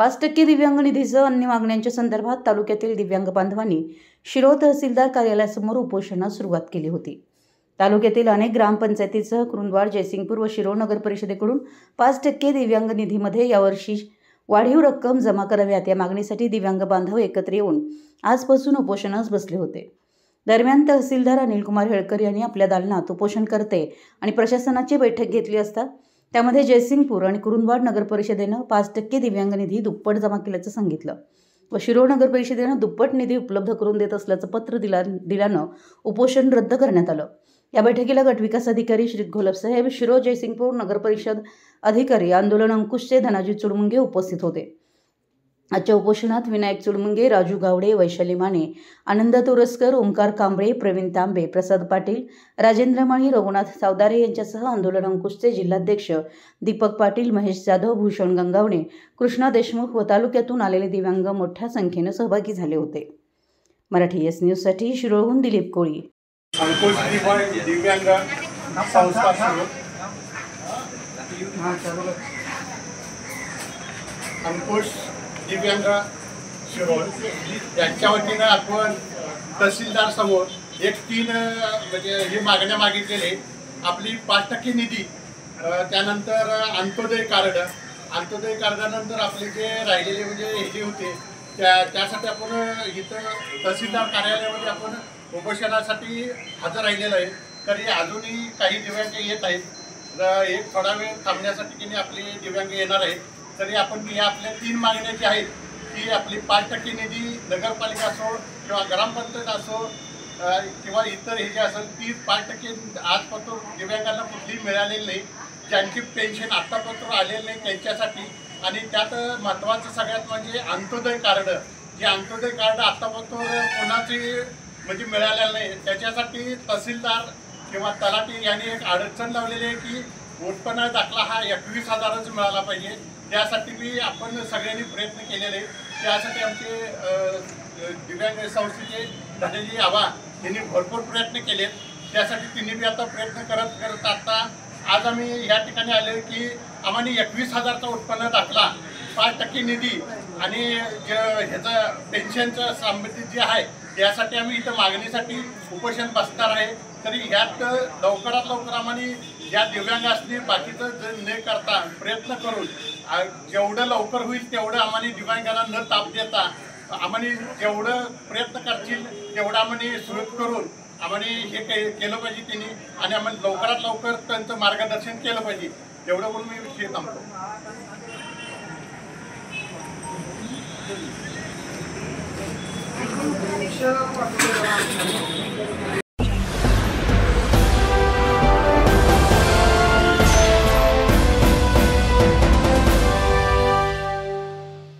5% दिव्यांग निधीसह अन्य मागण्यांच्या संदर्भात तालुक्यातील दिव्यांग बांधवांनी शिरोळ तहसीलदार कार्यालयासमोर उपोषणास सुरुवात केली होती। तालुक्यातील अनेक ग्रामपंचायतीसह कुरुंदवाड, जयसिंगपूर व शिरोळ नगर परिषदेकडून 5% दिव्यांग निधीमध्ये यावर्षी वाढीव रक्कम जमा कराव्यात या मागणीसाठी दिव्यांग बांधव एकत्र येऊन आजपासून उपोषणास बसले होते। दरम्यान तहसीलदार अनिलकुमार हेळकर यांनी आपल्या दालनात उपोषणकर्ते आणि प्रशासनाची बैठक घेतली असता त्यामध्ये जयसिंगपूर आणि कुरुंदवाड नगर परिषदेनं 5% दिव्यांग निधी दुप्पट जमा केल्याचं सांगितलं व शिरोळ नगर परिषदेनं दुप्पट निधी उपलब्ध करून देत असल्याचं पत्र दिल्यानं उपोषण रद्द करण्यात आलं। या बैठकीला गटविकास अधिकारी श्री घोलप साहेब, शिरोळ जयसिंगपूर नगर परिषद अधिकारी, आंदोलन अंकुशचे धनाजी चुडमुंगे उपस्थित होते। आजच्या उपोषणात विनायक चुडमुंगे, राजू गावडे, वैशाली माने, आनंद तोरसकर, ओंकार कांबळे, प्रवीण तांबे, प्रसाद पाटील, राजेंद्र माळी, रघुनाथ सावदारे यांच्यासह आंदोलन अंकुशचे जिल्हाध्यक्ष दीपक पाटील, महेश जाधव, भूषण गंगावणे, कृष्णा देशमुख व तालुक्यातून आलेले दिव्यांग मोठ्या संख्येने सहभागी झाले होते। मराठी एस न्यूज साठी शिरोळहून दिलीप कोळी। अंकुश दिव्यांग संस्था अंकुश दिव्यांग शिरोळ यांच्या वतीनं आपण तहसीलदार समोर एक 3 म्हणजे ही मागण्या मागितलेली। आपली 5% निधी, त्यानंतर अंत्योदय कार्डानंतर आपले जे राहिलेले म्हणजे हे होते त्यासाठी आपण इथं तहसीलदार कार्यालयामध्ये आपण उपोषणासाठी हजर राहिलेलं आहे। तरी अजूनही काही दिव्यांग येत आहेत। एक थोडा वेळ थांबण्यासाठी की आपली दिव्यांग येणार आहेत। तरी आपण या आपल्या 3 मागण्या ज्या आहेत की आपली 5% निधी नगरपालिका असो किंवा ग्रामपंचायत असो किंवा इतर हे जे असेल ती 5% आजपर्यंत दिव्यांगांना कुठलीही मिळालेली नाही। ज्यांची पेन्शन आत्तापर्यंत आलेली नाही त्यांच्यासाठी, आणि त्यात महत्त्वाचं सगळ्यात म्हणजे अंत्योदय कार्ड, जे अंत्योदय कार्ड आत्तापर्यंत कोणाची म्हणजे मिळालेलं नाही, त्याच्यासाठी तहसीलदार किंवा तलाठी यांनी एक अडचण लावलेली आहे की उत्पन्न दाखला हा 21,000च मिळाला पाहिजे। त्यासाठी बी आपण सगळ्यांनी प्रयत्न केलेले। त्यासाठी आमचे दिव्यांग संस्थेचे धनंजय आबा यांनी भरपूर प्रयत्न केले। त्यासाठी त्यांनी बी आता प्रयत्न करत आता आज आम्ही या ठिकाणी आले की आम्हाला 21,000चा उत्पन्न दाखला, 5% निधी आणि ह्याचा पेन्शनचं संबंधित जे आहे यासाठी आम्ही इथं मागणीसाठी उपोषण बसणार आहे। तरी ह्यात लवकरात लवकर आम्हाला या दिव्यांग असतील बाकीचं न करता प्रयत्न करून जेवढं लवकर होईल तेवढं आम्हाला दिव्यांगांना न ताप देता आम्हाला जेवढं प्रयत्न करतील तेवढं आम्हाला सुरू करून आम्हाला हे केलं पाहिजे त्यांनी, आणि आम्हाला लवकरात लवकर त्यांचं मार्गदर्शन केलं पाहिजे। एवढं बोलून मी विषय थांबतो।